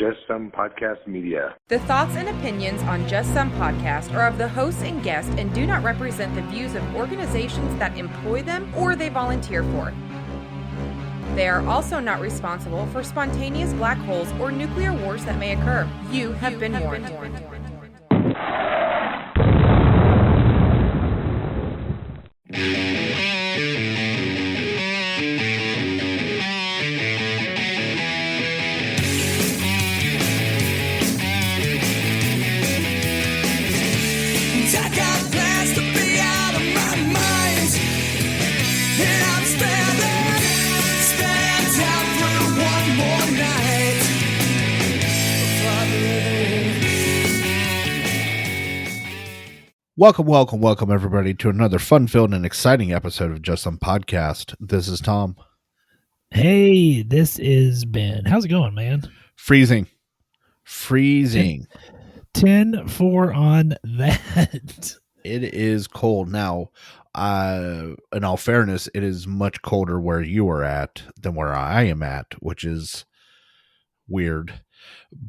Just Some Podcast Media. The thoughts and opinions on Just Some Podcast are of the hosts and guests and do not represent the views of organizations that employ them or they volunteer for. They are also not responsible for spontaneous black holes or nuclear wars that may occur. You have been warned. Welcome, everybody, to another fun-filled and exciting episode of Just Some Podcast. This is Tom. Hey, this is Ben. How's it going, man? Freezing. 10-4 on that. It is cold. Now, in all fairness, it is much colder where you are at than where I am at, which is weird,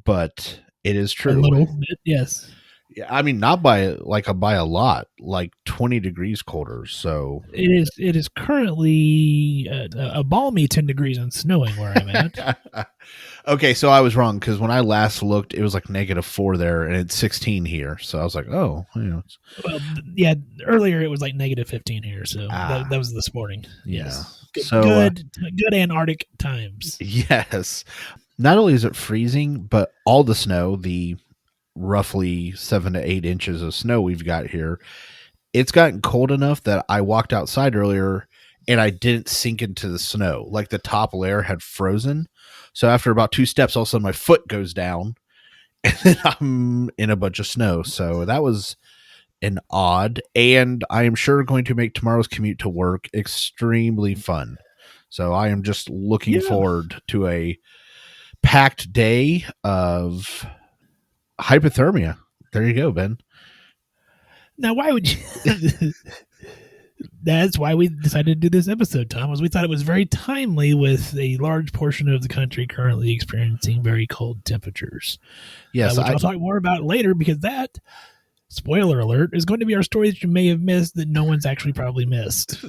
but it is true. A little bit, yes. Yeah, I mean, not by a lot, like 20 degrees colder. So it is currently a balmy 10 degrees and snowing where I'm at. Okay, so I was wrong because when I last looked, it was like -4 there, and it's 16 here. So I was like, oh, Well, yeah, earlier it was like -15 here, so that was this morning. Yeah, yes. So good Antarctic times. Yes, not only is it freezing, but all the snow, the roughly 7 to 8 inches of snow we've got here, it's gotten cold enough that I walked outside earlier and I didn't sink into the snow. Like the top layer had frozen. So after about 2 steps, all of a sudden my foot goes down and then I'm in a bunch of snow. So that was an odd, and I am sure going to make tomorrow's commute to work extremely fun. So I am just looking forward to a packed day of hypothermia. There you go, Ben. Now, why would you? That's why we decided to do this episode, Tom, was we thought it was very timely with a large portion of the country currently experiencing very cold temperatures. Yes, which I'll talk more about later, because that, spoiler alert, is going to be our story that you may have missed that no one's actually probably missed.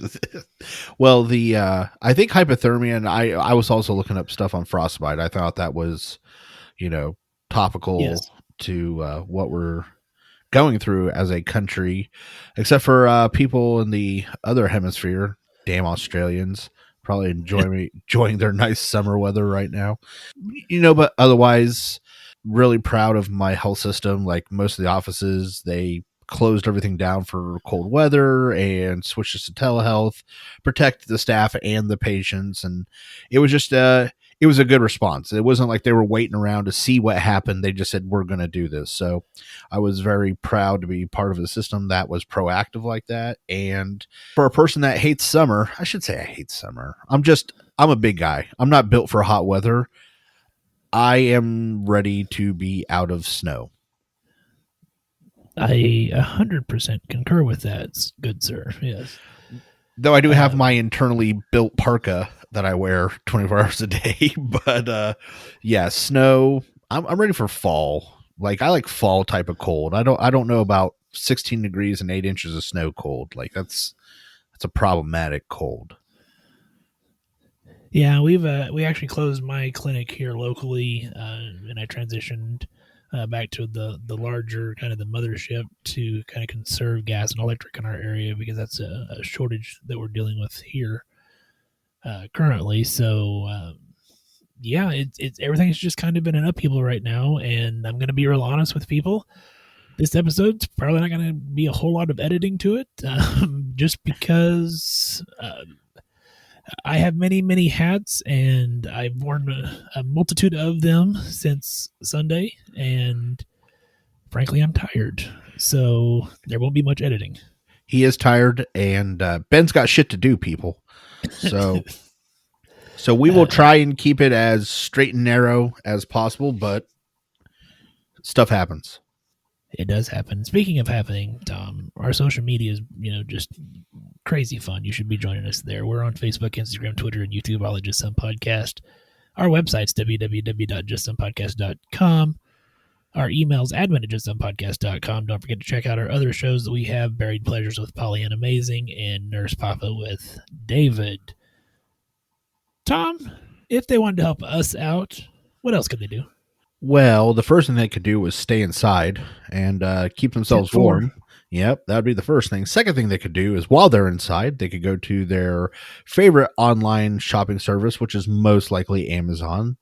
Well, I think hypothermia, and I was also looking up stuff on Frostbite. I thought that was, topical to what we're going through as a country, except for people in the other hemisphere. Damn Australians, probably enjoying their nice summer weather right now. But otherwise, really proud of my health system. Like most of the offices, they closed everything down for cold weather and switched us to telehealth, protect the staff and the patients, and it was just it was a good response. It wasn't like they were waiting around to see what happened. They just said, we're going to do this. So I was very proud to be part of a system that was proactive like that. And for a person that hates summer, I should say I hate summer. I'm a big guy. I'm not built for hot weather. I am ready to be out of snow. I 100% concur with that, good sir. Yes. Though I do have my internally built parka that I wear 24 hours a day, but snow. I'm ready for fall. Like I like fall type of cold. I don't know about 16 degrees and 8 inches of snow cold. Like that's a problematic cold. Yeah, we actually closed my clinic here locally, and I transitioned back to the larger kind of the mothership to kind of conserve gas and electric in our area, because that's a shortage that we're dealing with here currently. So it's everything's just kind of been an upheaval right now, and I'm going to be real honest with people. This episode's probably not going to be a whole lot of editing to it, just because I have many, many hats, and I've worn a multitude of them since Sunday, and frankly, I'm tired. So there won't be much editing. He is tired, and Ben's got shit to do, people. So we will try and keep it as straight and narrow as possible, but stuff happens. It does happen. Speaking of happening, Tom, our social media is, just crazy fun. You should be joining us there. We're on Facebook, Instagram, Twitter, and YouTube, all at Just Some Podcast. Our website's www.justsomepodcast.com. Our email's admin@justsomepodcast.com. Don't forget to check out our other shows that we have, Buried Pleasures with Polly and Amazing and Nurse Papa with David. Tom, if they wanted to help us out, what else could they do? Well, the first thing they could do was stay inside and keep themselves warm. Yep, that would be the first thing. Second thing they could do is while they're inside, they could go to their favorite online shopping service, which is most likely Amazon.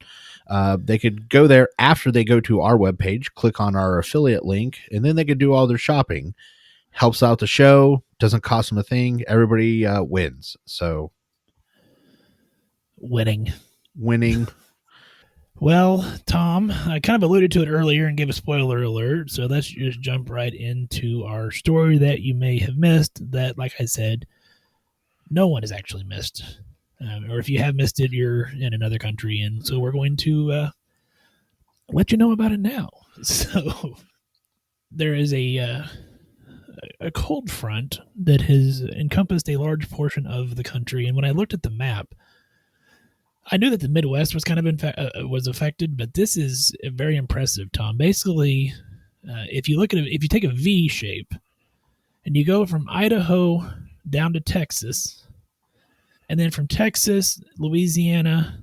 They could go there after they go to our webpage, click on our affiliate link, and then they could do all their shopping. Helps out the show, doesn't cost them a thing. Everybody wins. So, winning. Well, Tom, I kind of alluded to it earlier and gave a spoiler alert, so let's just jump right into our story that you may have missed that, like I said, no one has actually missed. Or if you have missed it, you're in another country, and so we're going to let you know about it now. So there is a cold front that has encompassed a large portion of the country, and when I looked at the map, I knew that the Midwest was kind of was affected, but this is very impressive, Tom. Basically, if you look at it, if you take a V shape and you go from Idaho down to Texas, and then from Texas, Louisiana,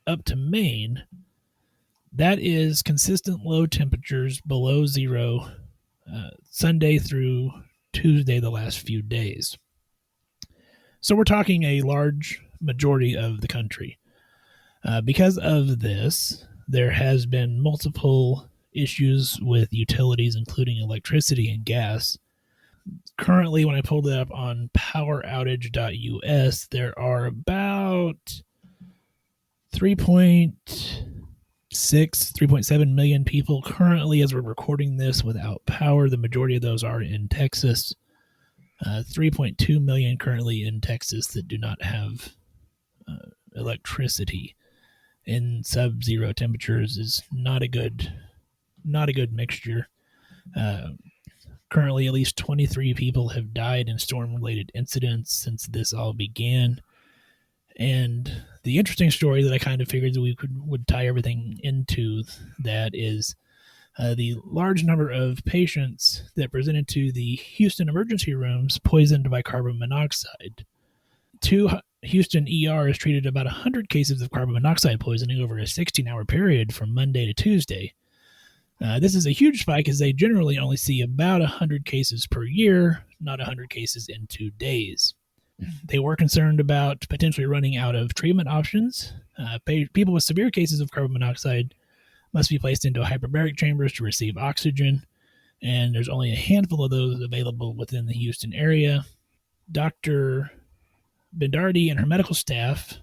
up to Maine, that is consistent low temperatures below zero Sunday through Tuesday the last few days. So we're talking a large majority of the country. Because of this, there has been multiple issues with utilities, including electricity and gas. Currently, when I pulled it up on poweroutage.us, there are about 3.7 million people currently, as we're recording this, without power. The majority of those are in Texas. 3.2 million currently in Texas that do not have electricity. In sub-zero temperatures is not a good mixture. Currently, at least 23 people have died in storm-related incidents since this all began. And the interesting story that I kind of figured that we would tie everything into that is the large number of patients that presented to the Houston emergency rooms poisoned by carbon monoxide. Two Houston ERs treated about 100 cases of carbon monoxide poisoning over a 16-hour period from Monday to Tuesday. This is a huge spike as they generally only see about 100 cases per year, not 100 cases in 2 days. They were concerned about potentially running out of treatment options. People with severe cases of carbon monoxide must be placed into hyperbaric chambers to receive oxygen, and there's only a handful of those available within the Houston area. Dr. Bendardi and her medical staff,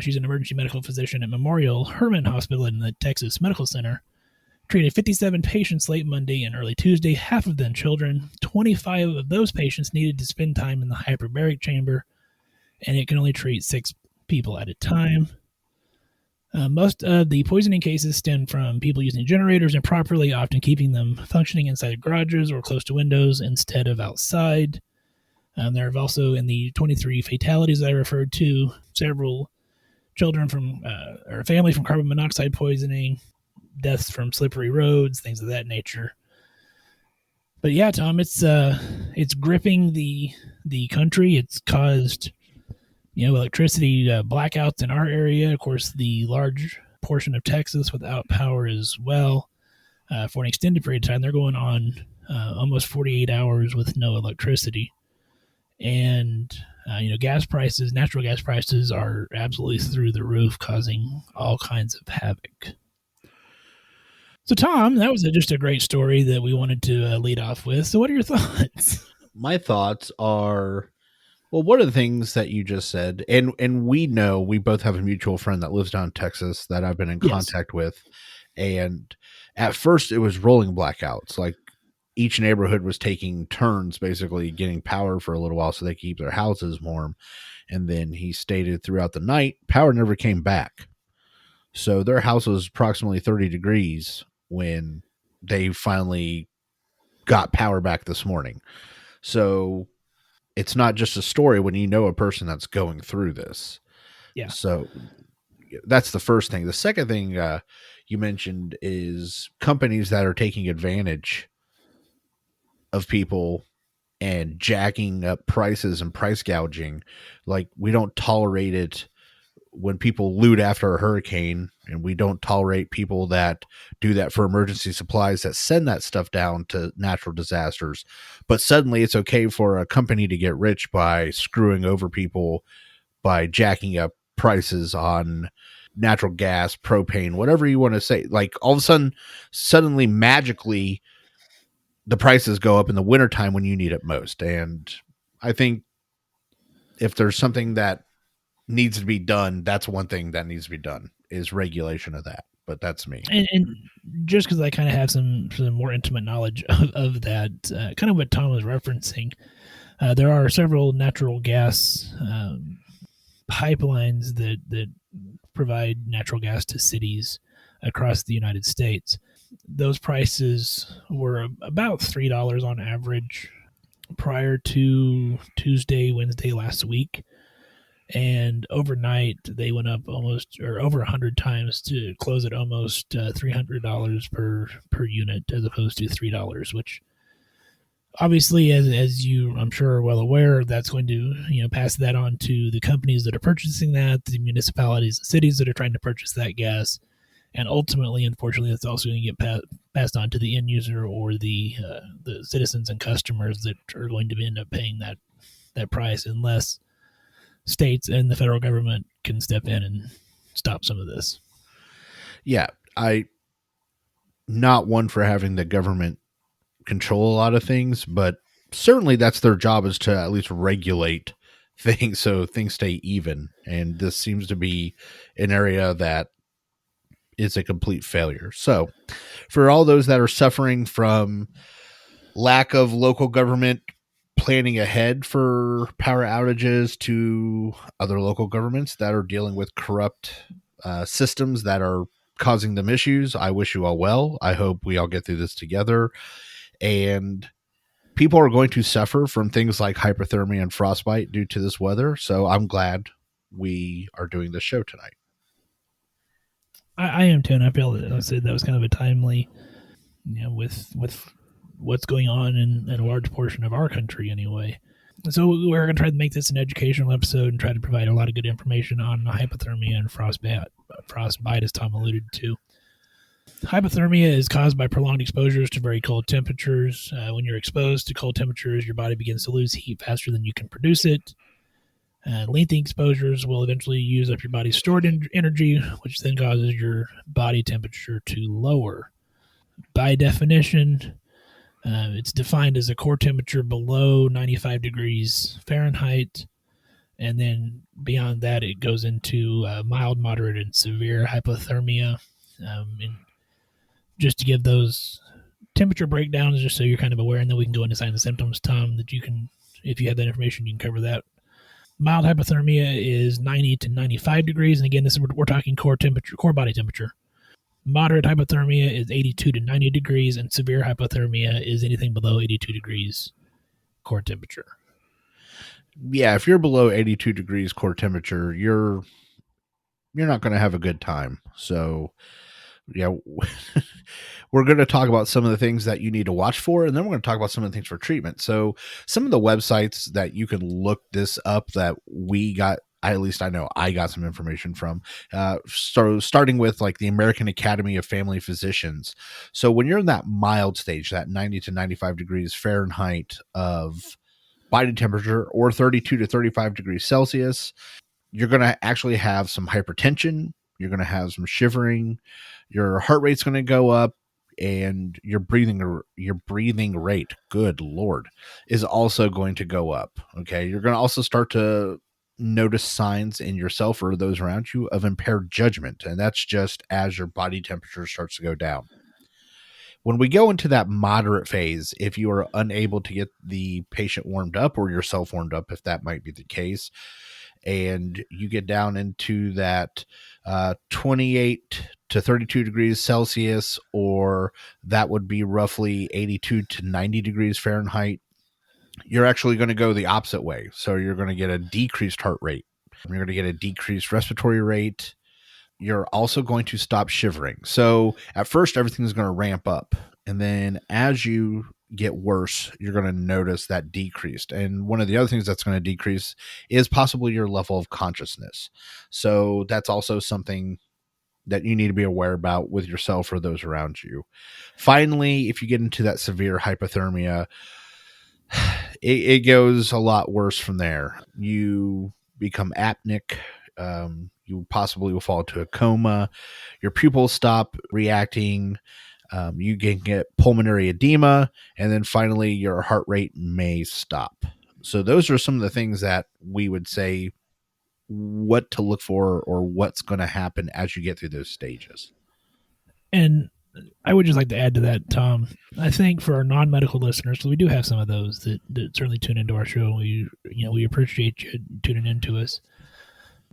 she's an emergency medical physician at Memorial Hermann Hospital in the Texas Medical Center, treated 57 patients late Monday and early Tuesday, half of them children. 25 of those patients needed to spend time in the hyperbaric chamber, and it can only treat 6 people at a time. Most of the poisoning cases stem from people using generators improperly, often keeping them functioning inside garages or close to windows instead of outside. There have also, in the 23 fatalities I referred to, several children from or family from carbon monoxide poisoning, deaths from slippery roads, things of that nature. But yeah, Tom, it's gripping the country. It's caused electricity blackouts in our area. Of course, the large portion of Texas without power as well for an extended period of time. They're going on almost 48 hours with no electricity. And, natural gas prices are absolutely through the roof, causing all kinds of havoc. So, Tom, that was just a great story that we wanted to lead off with. So what are your thoughts? My thoughts are, well, one of the things that you just said, and we know we both have a mutual friend that lives down in Texas that I've been in contact with. And at first it was rolling blackouts. Like, each neighborhood was taking turns basically getting power for a little while so they could keep their houses warm. And then he stated throughout the night, power never came back. So their house was approximately 30 degrees when they finally got power back this morning. So it's not just a story when you know a person that's going through this. Yeah. So that's the first thing. The second thing you mentioned is companies that are taking advantage of people and jacking up prices and price gouging. Like, we don't tolerate it when people loot after a hurricane, and we don't tolerate people that do that for emergency supplies, that send that stuff down to natural disasters. But suddenly it's okay for a company to get rich by screwing over people by jacking up prices on natural gas, propane, whatever you want to say. Like, all of a sudden, suddenly, magically, the prices go up in the wintertime when you need it most. And I think if there's something that needs to be done, that's one thing that needs to be done, is regulation of that. But that's me. And just because I kind of have some more intimate knowledge of that, kind of what Tom was referencing, there are several natural gas pipelines that provide natural gas to cities across the United States. Those prices were about $3 on average prior to Tuesday, Wednesday last week. And overnight, they went up almost, or over 100 times, to close at almost $300 per unit, as opposed to $3, which obviously, as you, I'm sure, are well aware, that's going to pass that on to the companies that are purchasing that, the municipalities, the cities that are trying to purchase that gas, and ultimately, unfortunately, that's also going to get passed on to the end user, or the citizens and customers that are going to end up paying that price, unless states and the federal government can step in and stop some of this. Yeah, not one for having the government control a lot of things, but certainly that's their job, is to at least regulate things so things stay even. And this seems to be an area that is a complete failure. So for all those that are suffering from lack of local government planning ahead for power outages, to other local governments that are dealing with corrupt systems that are causing them issues, I wish you all well. I hope we all get through this together. And people are going to suffer from things like hypothermia and frostbite due to this weather. So I'm glad we are doing this show tonight. I am too, and I feel that I said that was kind of a timely, with what's going on in a large portion of our country anyway. So we're going to try to make this an educational episode and try to provide a lot of good information on hypothermia and frostbite, as Tom alluded to. Hypothermia is caused by prolonged exposures to very cold temperatures. When you're exposed to cold temperatures, your body begins to lose heat faster than you can produce it. Lengthy exposures will eventually use up your body's stored energy, which then causes your body temperature to lower. By definition, it's defined as a core temperature below 95 degrees Fahrenheit, and then beyond that, it goes into mild, moderate, and severe hypothermia. And just to give those temperature breakdowns, just so you're kind of aware, and then we can go into signs and symptoms, Tom, that you can, if you have that information, you can cover that. Mild hypothermia is 90 to 95 degrees, and again, this is, we're talking core temperature, core body temperature. Moderate hypothermia is 82 to 90 degrees, and severe hypothermia is anything below 82 degrees core temperature. Yeah, if you're below 82 degrees core temperature, you're not going to have a good time. So, yeah, we're going to talk about some of the things that you need to watch for, and then we're going to talk about some of the things for treatment. So some of the websites that you can look this up that we got, at least I know I got some information from, starting with like the American Academy of Family Physicians. So when you're in that mild stage, that 90 to 95 degrees Fahrenheit of body temperature, or 32 to 35 degrees Celsius, you're going to actually have some hypertension. You're going to have some shivering. Your heart rate's going to go up, and your breathing rate, good Lord, is also going to go up. Okay. You're going to also start to notice signs in yourself or those around you of impaired judgment. And that's just as your body temperature starts to go down. When we go into that moderate phase, if you are unable to get the patient warmed up, or yourself warmed up, if that might be the case, and you get down into that 28 to 32 degrees Celsius, or that would be roughly 82 to 90 degrees Fahrenheit, you're actually going to go the opposite way. So you're going to get a decreased heart rate. You're going to get a decreased respiratory rate. you're also going to stop shivering. So at first, everything's going to ramp up. And then as you get worse, you're going to notice that decreased. And one of the other things that's going to decrease is possibly your level of consciousness. So that's also something that you need to be aware about with yourself or those around you. Finally, if you get into that severe hypothermia, it goes a lot worse from there. You become apneic. You possibly will fall into a coma. Your pupils stop reacting. You can get pulmonary edema. And then finally, your heart rate may stop. So those are some of the things that we would say what to look for or what's going to happen as you get through those stages. And I would just like to add to that, Tom. I think for our non-medical listeners, so we do have some of those that certainly tune into our show. We appreciate you tuning into us.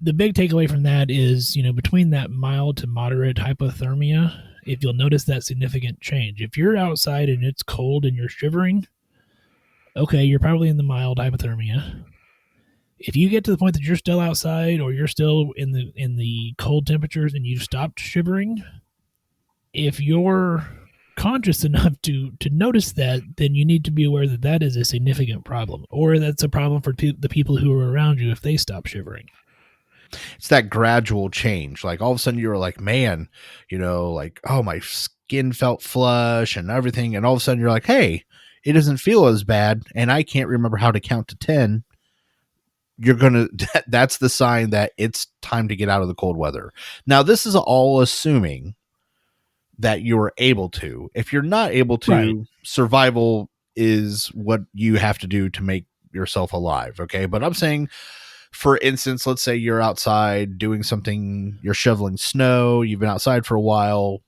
The big takeaway from that is, between that mild to moderate hypothermia, if you'll notice that significant change. If you're outside and it's cold and you're shivering, okay, you're probably in the mild hypothermia. If you get to the point that you're still outside or you're still in the cold temperatures and you've stopped shivering, if you're conscious enough to notice that, then you need to be aware that that is a significant problem, or that's a problem for the people who are around you if they stop shivering. It's that gradual change. Like all of a sudden you were like, man, like, oh, my skin felt flush and everything. And all of a sudden you're like, hey, it doesn't feel as bad. And I can't remember how to count to 10. That's the sign that it's time to get out of the cold weather. Now, this is all assuming that you're able to. If you're not able to, right, survival is what you have to do to make yourself alive. Okay. But I'm saying, for instance, let's say you're outside doing something, you're shoveling snow, you've been outside for a while.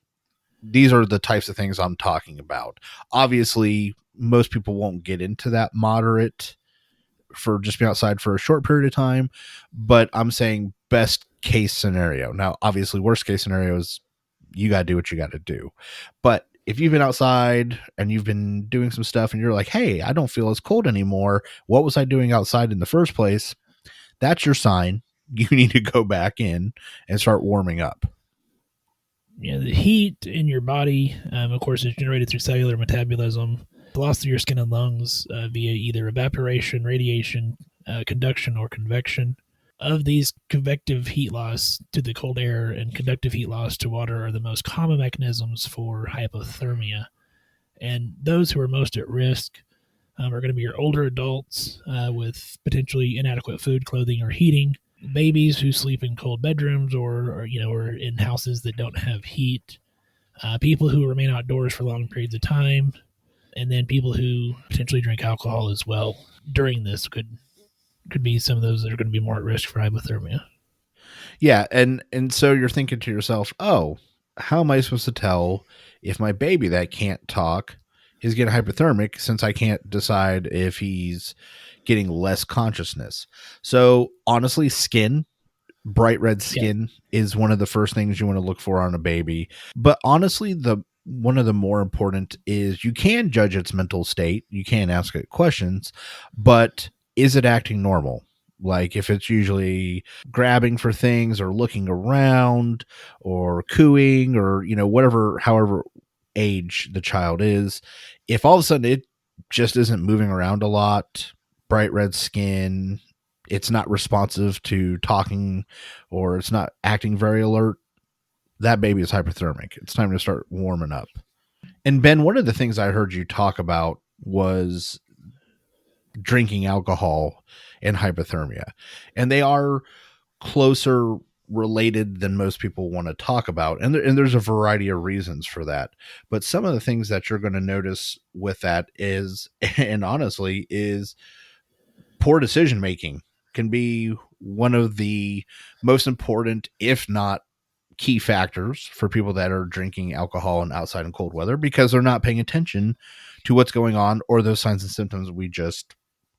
These are the types of things I'm talking about. Obviously, most people won't get into that moderate for just being outside for a short period of time, but I'm saying best case scenario. Now, obviously, worst case scenario is you got to do what you got to do. But if you've been outside and you've been doing some stuff and you're like, hey, I don't feel as cold anymore. What was I doing outside in the first place? That's your sign. You need to go back in and start warming up. Yeah, the heat in your body, of course, is generated through cellular metabolism, lost through your skin and lungs via either evaporation, radiation, conduction, or convection. Of these, convective heat loss to the cold air and conductive heat loss to water are the most common mechanisms for hypothermia. And those who are most at risk are going to be your older adults with potentially inadequate food, clothing, or heating, babies who sleep in cold bedrooms or in houses that don't have heat, people who remain outdoors for long periods of time, and then people who potentially drink alcohol as well during this could be some of those that are going to be more at risk for hypothermia. Yeah, and so you're thinking to yourself, oh, how am I supposed to tell if my baby that can't talk is getting hypothermic since I can't decide if he's getting less consciousness? So honestly, bright red skin is one of the first things you want to look for on a baby. But honestly, one of the more important is you can judge its mental state. You can ask it questions, but is it acting normal? Like if it's usually grabbing for things or looking around or cooing or, however age the child is, if all of a sudden it just isn't moving around a lot, bright red skin, it's not responsive to talking, or it's not acting very alert, that baby is hypothermic. It's time to start warming up. And Ben, one of the things I heard you talk about was drinking alcohol and hypothermia. And they are closer related than most people want to talk about. And there's a variety of reasons for that. But some of the things that you're going to notice with that is poor decision making can be one of the most important, if not key factors for people that are drinking alcohol and outside in cold weather, because they're not paying attention to what's going on or those signs and symptoms we just,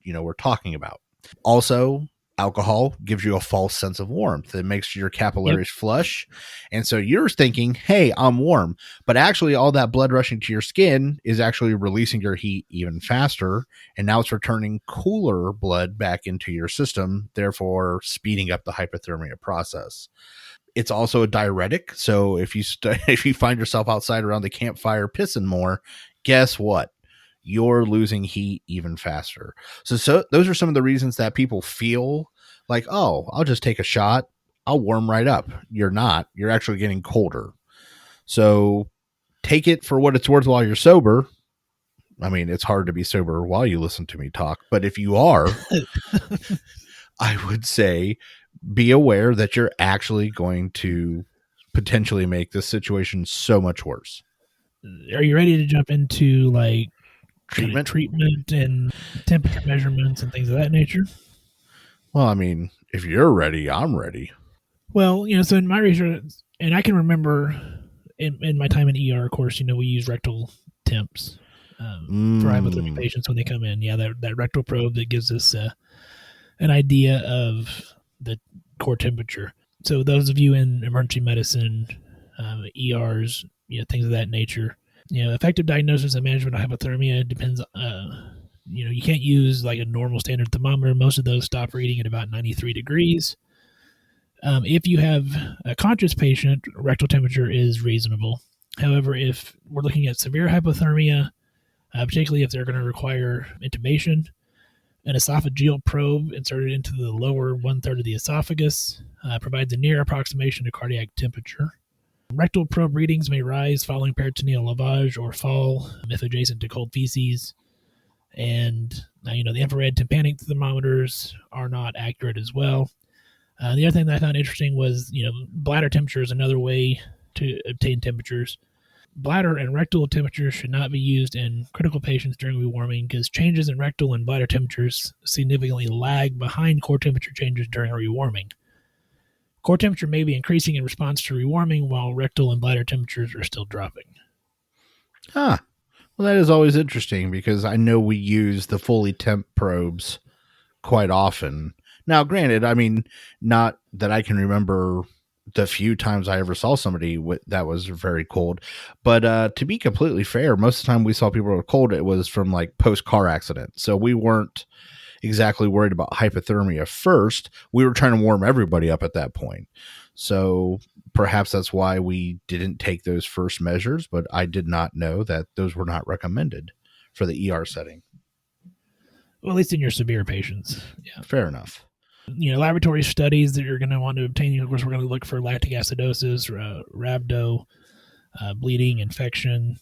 we're talking about. Also, alcohol gives you a false sense of warmth. It makes your capillaries flush. And so you're thinking, hey, I'm warm. But actually, all that blood rushing to your skin is actually releasing your heat even faster. And now it's returning cooler blood back into your system, therefore speeding up the hypothermia process. It's also a diuretic. So if you if you find yourself outside around the campfire pissing more, guess what? You're losing heat even faster. So those are some of the reasons that people feel like, oh, I'll just take a shot. I'll warm right up. You're not. You're actually getting colder. So take it for what it's worth while you're sober. I mean, it's hard to be sober while you listen to me talk, but if you are, I would say be aware that you're actually going to potentially make this situation so much worse. Are you ready to jump into like Treatment and temperature measurements and things of that nature? Well, I mean, if you're ready, I'm ready. Well, so in my research, and I can remember in my time in ER, of course, we use rectal temps for hypothermia patients when they come in. Yeah, that rectal probe that gives us an idea of the core temperature. So those of you in emergency medicine, ERs, things of that nature, effective diagnosis and management of hypothermia depends. You can't use like a normal standard thermometer. Most of those stop reading at about 93 degrees. If you have a conscious patient, rectal temperature is reasonable. However, if we're looking at severe hypothermia, particularly if they're going to require intubation, an esophageal probe inserted into the lower 1/3 of the esophagus provides a near approximation to cardiac temperature. Rectal probe readings may rise following peritoneal lavage or fall if adjacent to cold feces. And, the infrared tympanic thermometers are not accurate as well. The other thing that I found interesting was, bladder temperature is another way to obtain temperatures. Bladder and rectal temperatures should not be used in critical patients during rewarming because changes in rectal and bladder temperatures significantly lag behind core temperature changes during rewarming. Core temperature may be increasing in response to rewarming while rectal and bladder temperatures are still dropping. Well, that is always interesting because I know we use the fully temp probes quite often. Now, granted, I mean, not that I can remember the few times I ever saw somebody that was very cold, but to be completely fair, most of the time we saw people who were cold, it was from like post-car accident. So we weren't exactly worried about hypothermia first. We were trying to warm everybody up at that point. So perhaps that's why we didn't take those first measures, but I did not know that those were not recommended for the ER setting. Well, at least in your severe patients. Yeah, fair enough. Laboratory studies that you're going to want to obtain, of course, we're going to look for lactic acidosis, rhabdo, bleeding, infection.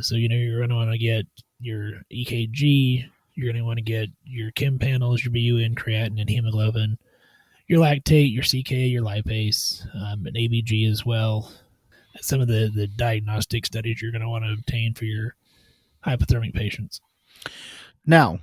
So, you're going to want to get your EKG, you're going to want to get your chem panels, your BUN, creatinine, and hemoglobin, your lactate, your CK, your lipase, an ABG as well. Some of the diagnostic studies you're going to want to obtain for your hypothermic patients. Now,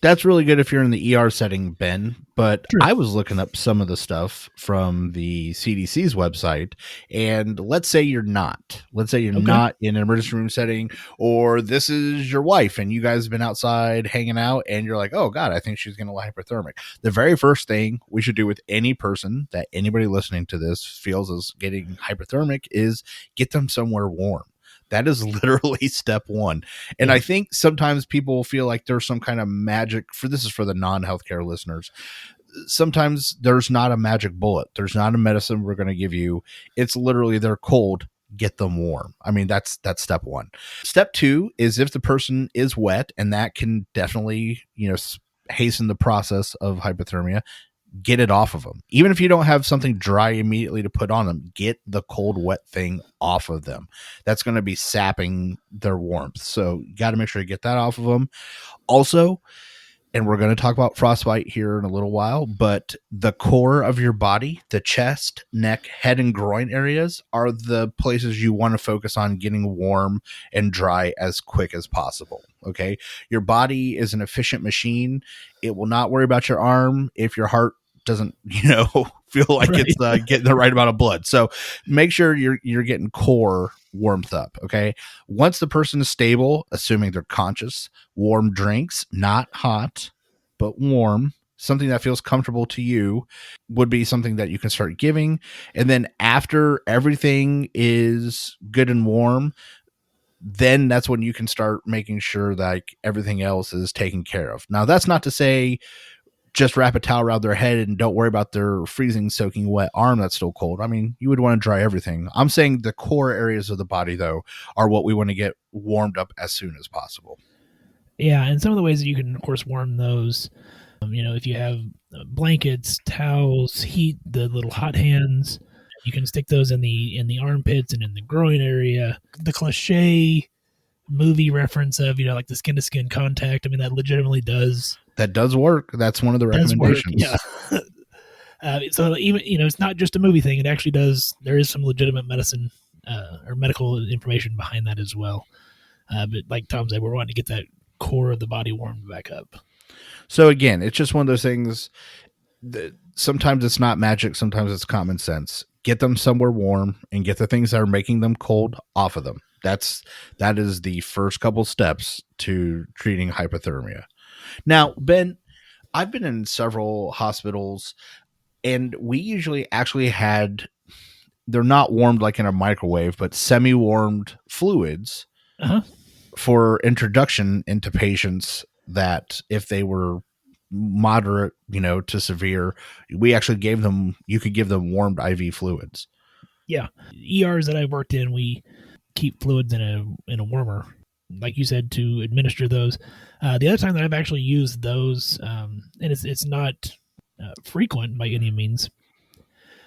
that's really good if you're in the ER setting, Ben, but True. I was looking up some of the stuff from the CDC's website, and let's say you're not. Let's say you're not in an emergency room setting, or this is your wife, and you guys have been outside hanging out, and you're like, oh, God, I think she's going to hypothermic. The very first thing we should do with any person that anybody listening to this feels is getting hypothermic is get them somewhere warm. That is literally step one. And I think sometimes people feel like there's some kind of magic this is for the non-healthcare listeners. Sometimes there's not a magic bullet. There's not a medicine we're going to give you. It's literally they're cold, get them warm. I mean, that's step one. Step two is if the person is wet, and that can definitely, hasten the process of hypothermia. Get it off of them. Even if you don't have something dry immediately to put on them, get the cold, wet thing off of them. That's going to be sapping their warmth. So you got to make sure you get that off of them. Also, and we're going to talk about frostbite here in a little while, but the core of your body, the chest, neck, head, and groin areas are the places you want to focus on getting warm and dry as quick as possible. Okay. Your body is an efficient machine. It will not worry about your arm if your heart doesn't, feel like it's getting the right amount of blood. So make sure you're getting core warmth up. Okay. Once the person is stable, assuming they're conscious, warm drinks, not hot, but warm, something that feels comfortable to you would be something that you can start giving. And then after everything is good and warm, then that's when you can start making sure that everything else is taken care of. Now, that's not to say just wrap a towel around their head and don't worry about their freezing, soaking wet arm that's still cold. I mean, you would want to dry everything. I'm saying the core areas of the body, though, are what we want to get warmed up as soon as possible. Yeah, and some of the ways that you can, of course, warm those, if you have blankets, towels, heat, the little hot hands, you can stick those in the armpits and in the groin area. The cliche movie reference of, like the skin-to-skin contact, I mean, that legitimately does. That does work. That's one of the recommendations. Yeah. So even, it's not just a movie thing. It actually does. There is some legitimate medicine or medical information behind that as well. But like Tom said, we're wanting to get that core of the body warmed back up. So again, it's just one of those things that sometimes it's not magic. Sometimes it's common sense. Get them somewhere warm and get the things that are making them cold off of them. That is the first couple steps to treating hypothermia. Now, Ben, I've been in several hospitals, and we usually actually had, they're not warmed like in a microwave, but semi-warmed fluids for introduction into patients that if they were moderate, to severe, we actually you could give them warmed IV fluids. Yeah. ERs that I've worked in, we keep fluids in a warmer, like you said, to administer those. The other time that I've actually used those, and it's not frequent by any means,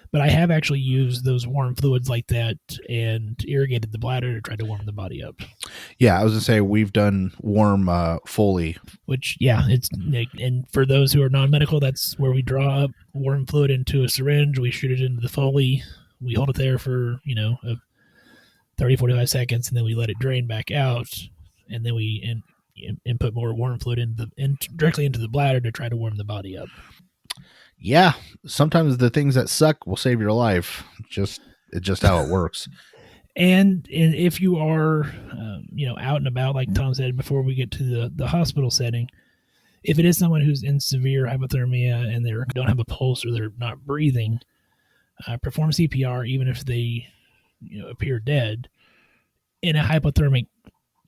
but I have actually used those warm fluids like that and irrigated the bladder to try to warm the body up. Yeah, I was going to say we've done warm Foley. Which, and for those who are non-medical, that's where we draw up warm fluid into a syringe, we shoot it into the Foley, we hold it there for, 30, 45 seconds, and then we let it drain back out, and then we input more warm fluid directly into the bladder to try to warm the body up. Yeah, sometimes the things that suck will save your life. It's just how it works. And if you are, out and about, like Tom said, before we get to the hospital setting, if it is someone who's in severe hypothermia and they don't have a pulse or they're not breathing, perform CPR even if they appear dead in a hypothermic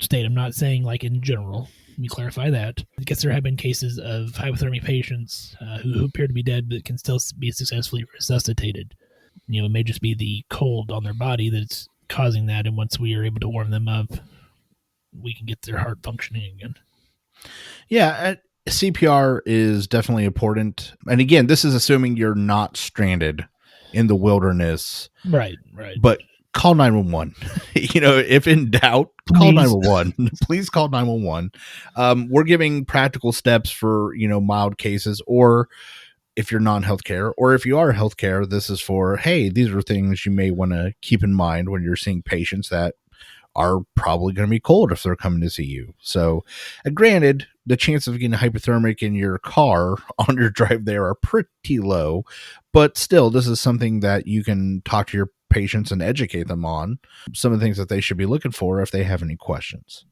state. I'm not saying like in general. Let me clarify that. I guess there have been cases of hypothermia patients who appear to be dead but can still be successfully resuscitated. It may just be the cold on their body that's causing that, and once we are able to warm them up, we can get their heart functioning again. Yeah, CPR is definitely important. And again, this is assuming you're not stranded in the wilderness. Right. But call 911. If in doubt, call 911. Please call 911. We're giving practical steps for, mild cases, or if you're non-healthcare, or if you are healthcare, this is for, hey, these are things you may want to keep in mind when you're seeing patients that are probably going to be cold if they're coming to see you. So granted, the chance of getting hypothermic in your car on your drive there are pretty low, but still, this is something that you can talk to your patients and educate them on some of the things that they should be looking for if they have any questions.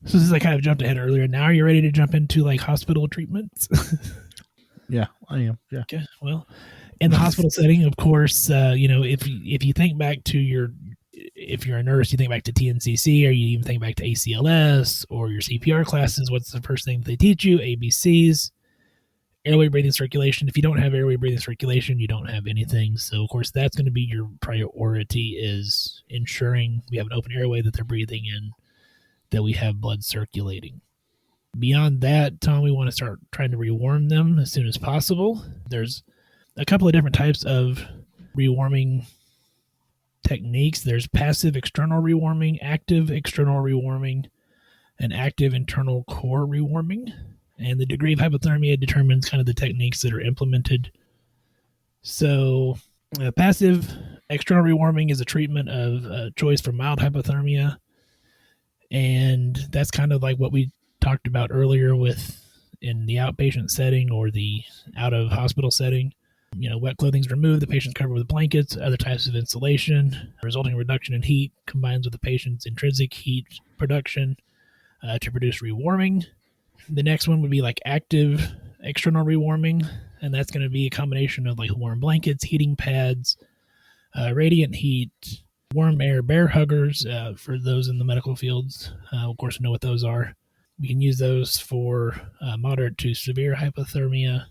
So this is, I kind of jumped ahead earlier. Now are you ready to jump into like hospital treatments? Yeah, I am. Yeah. Okay. Well, in the hospital setting, of course, if you think back to if you're a nurse, you think back to TNCC, or you even think back to ACLS or your CPR classes. What's the first thing that they teach you? ABCs, airway, breathing, circulation. If you don't have airway, breathing, circulation, you don't have anything. So, of course, that's going to be your priority, is ensuring we have an open airway, that they're breathing in, that we have blood circulating. Beyond that, Tom, we want to start trying to rewarm them as soon as possible. There's a couple of different types of rewarming techniques. There's passive external rewarming, active external rewarming, and active internal core rewarming. And the degree of hypothermia determines kind of the techniques that are implemented. So passive external rewarming is a treatment of choice for mild hypothermia. And that's kind of like what we talked about earlier with in the outpatient setting or the out of hospital setting. Wet clothing's removed, the patient's covered with blankets, other types of insulation, resulting reduction in heat combines with the patient's intrinsic heat production to produce rewarming. The next one would be like active external rewarming, and that's going to be a combination of like warm blankets, heating pads, radiant heat, warm air bear huggers for those in the medical fields. Of course, we know what those are. We can use those for moderate to severe hypothermia.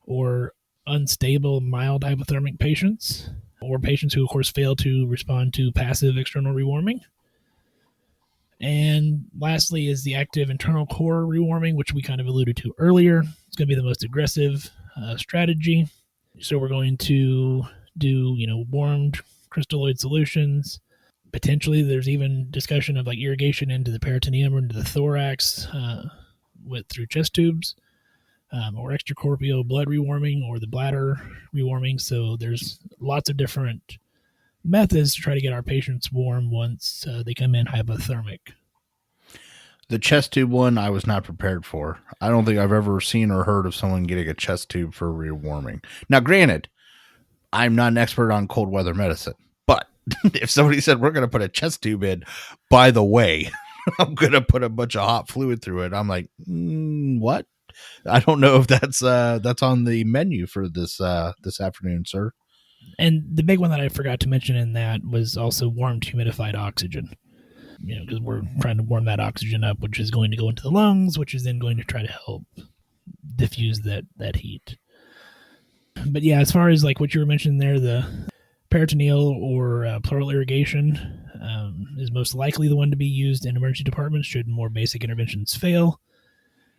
or unstable mild hypothermic patients, or patients who, of course, fail to respond to passive external rewarming. And lastly is the active internal core rewarming, which we kind of alluded to earlier. It's going to be the most aggressive strategy. So we're going to do, warmed crystalloid solutions. Potentially, there's even discussion of like irrigation into the peritoneum or into the thorax through chest tubes, or extracorporeal blood rewarming or the bladder rewarming. So there's lots of different methods to try to get our patients warm once they come in hypothermic. The chest tube one I was not prepared for. I don't think I've ever seen or heard of someone getting a chest tube for rewarming. Now, granted, I'm not an expert on cold weather medicine, but if somebody said we're going to put a chest tube in, by the way, I'm going to put a bunch of hot fluid through it, I'm like, what? I don't know if that's on the menu for this afternoon, sir. And the big one that I forgot to mention in that was also warmed humidified oxygen. Because we're trying to warm that oxygen up, which is going to go into the lungs, which is then going to try to help diffuse that heat. But yeah, as far as like what you were mentioning there, the peritoneal or pleural irrigation is most likely the one to be used in emergency departments should more basic interventions fail.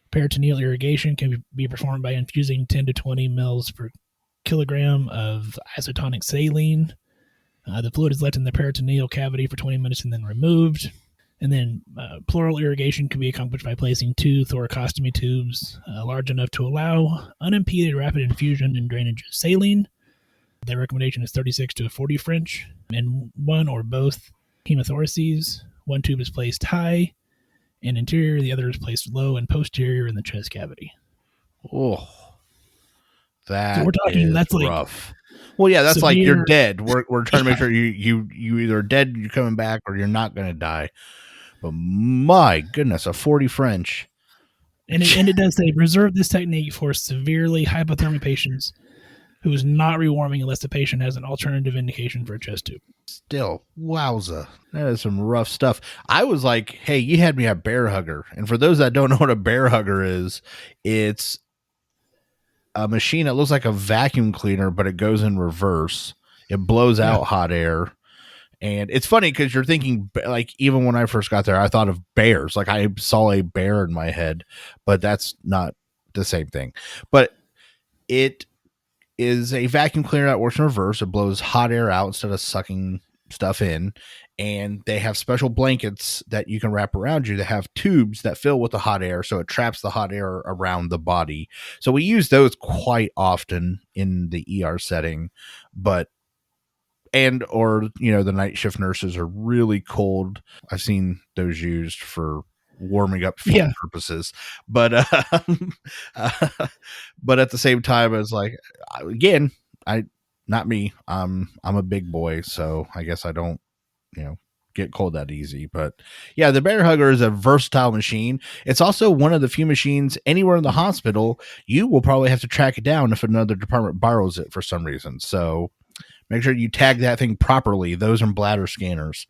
Peritoneal irrigation can be performed by infusing 10 to 20 mils per kilogram of isotonic saline. The fluid is left in the peritoneal cavity for 20 minutes and then removed. And then pleural irrigation can be accomplished by placing 2 thoracostomy tubes large enough to allow unimpeded rapid infusion and drainage of saline. The recommendation is 36 to 40 French. And one or both hemothoraces. One tube is placed high and interior, the other is placed low and posterior in the chest cavity. Oh, that so we're talking, that's rough. Well, yeah, that's severe, like you're dead. We're trying to make sure you either are dead, you're coming back, or you're not going to die. But my goodness, a 40 French. And it does say reserve this technique for severely hypothermic patients who is not rewarming unless the patient has an alternative indication for a chest tube. Still, wowza. That is some rough stuff. I was like, hey, you had me at bear hugger. And for those that don't know what a bear hugger is, it's a machine that looks like a vacuum cleaner, but it goes in reverse. It blows out hot air. And it's funny because you're thinking, like, even when I first got there, I thought of bears. Like, I saw a bear in my head, but that's not the same thing. But it is a vacuum cleaner that works in reverse. It blows hot air out instead of sucking stuff in. And they have special blankets that you can wrap around you that have tubes that fill with the hot air, so it traps the hot air around the body. So we use those quite often in the ER setting, the night shift nurses are really cold. I've seen those used for warming up field purposes, but but at the same time, it's like, again, not me. I'm a big boy, so I guess I don't, get cold that easy. But yeah, the bear hugger is a versatile machine. It's also one of the few machines anywhere in the hospital you will probably have to track it down if another department borrows it for some reason. So make sure you tag that thing properly. Those are bladder scanners.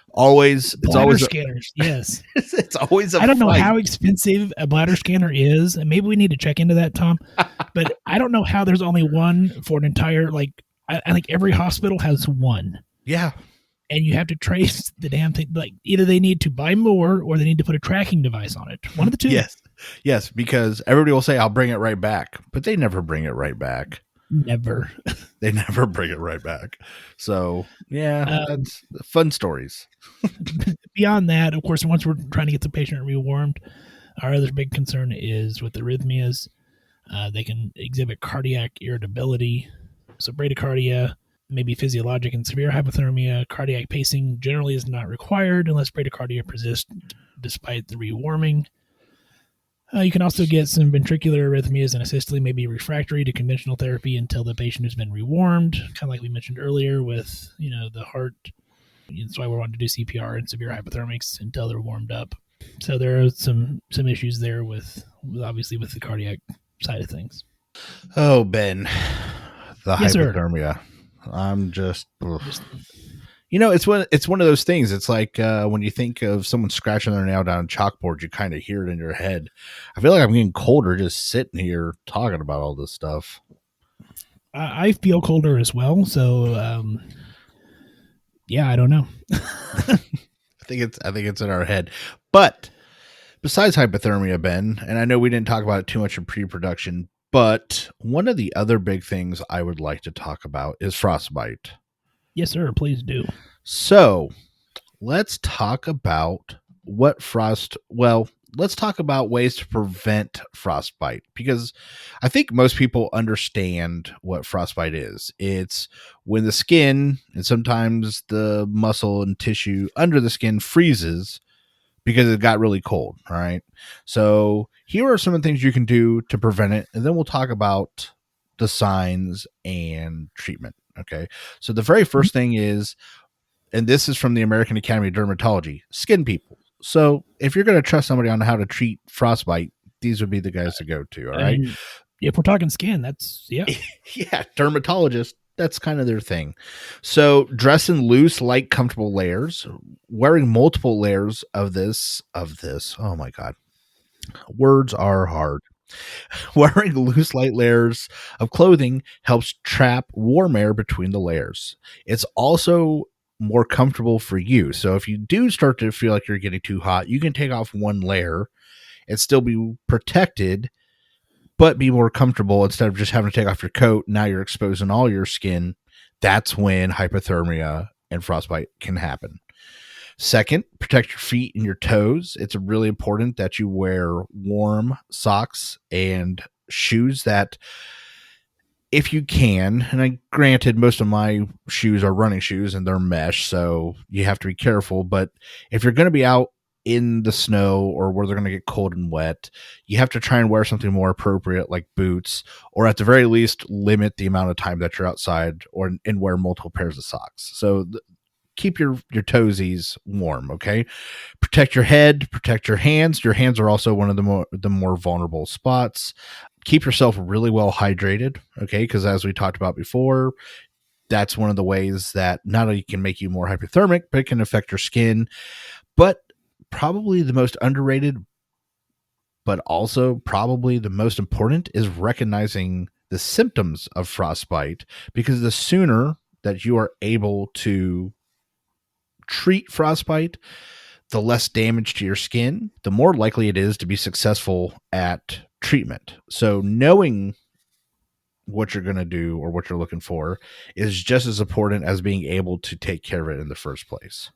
It's always scanners. Yes. It's always I don't know how expensive a bladder scanner is, and maybe we need to check into that, Tom. But I don't know how there's only one for an entire, I think every hospital has one. Yeah. And you have to trace the damn thing. Like, either they need to buy more or they need to put a tracking device on it. One of the two. Yes, because everybody will say, I'll bring it right back. But they never bring it right back. Never. They never bring it right back. So, yeah, that's fun stories. Beyond that, of course, once we're trying to get the patient rewarmed, our other big concern is with arrhythmias. They can exhibit cardiac irritability. So bradycardia, maybe physiologic and severe hypothermia. Cardiac pacing generally is not required unless bradycardia persists despite the rewarming. You can also get some ventricular arrhythmias, and asystole may be refractory to conventional therapy until the patient has been rewarmed, kind of like we mentioned earlier with, the heart. That's why we're wanting to do CPR in severe hypothermics until they're warmed up. So there are some issues there with obviously with the cardiac side of things. Oh, Ben, the yes, hypothermia. Sir. I'm just It's one of those things. It's like when you think of someone scratching their nail down a chalkboard, you kind of hear it in your head. I feel like I'm getting colder just sitting here talking about all this stuff. I feel colder as well. So, I don't know. I think it's in our head. But besides hypothermia, Ben, and I know we didn't talk about it too much in pre-production, but one of the other big things I would like to talk about is frostbite. Yes, sir. Please do. So let's talk about let's talk about ways to prevent frostbite, because I think most people understand what frostbite is. It's when the skin and sometimes the muscle and tissue under the skin freezes because it got really cold. All right. So here are some of the things you can do to prevent it. And then we'll talk about the signs and treatment. Okay. So the very first thing is, and this is from the American Academy of Dermatology, skin people. So if you're going to trust somebody on how to treat frostbite, these would be the guys to go to. All right. If we're talking skin, that's yeah, dermatologists. That's kind of their thing. So dress in loose, light, comfortable layers. Wearing multiple layers of this. Oh my God. Words are hard. Wearing loose, light layers of clothing helps trap warm air between the layers. It's also more comfortable for you. So if you do start to feel like you're getting too hot, you can take off one layer and still be protected, but be more comfortable instead of just having to take off your coat. Now you're exposing all your skin. That's when hypothermia and frostbite can happen. Second, protect your feet and your toes. It's really important that you wear warm socks and shoes that, if you can, and granted, most of my shoes are running shoes and they're mesh, so you have to be careful. But if you're going to be out in the snow or where they're going to get cold and wet, you have to try and wear something more appropriate like boots, or at the very least limit the amount of time that you're outside, and wear multiple pairs of socks. So keep your toesies warm. Okay. Protect your head, protect your hands. Your hands are also one of the more vulnerable spots. Keep yourself really well hydrated. Okay. Because as we talked about before, that's one of the ways that not only can make you more hypothermic, but it can affect your skin. But probably the most underrated, but also probably the most important, is recognizing the symptoms of frostbite, because the sooner that you are able to treat frostbite, the less damage to your skin, the more likely it is to be successful at treatment. So knowing what you're going to do or what you're looking for is just as important as being able to take care of it in the first place.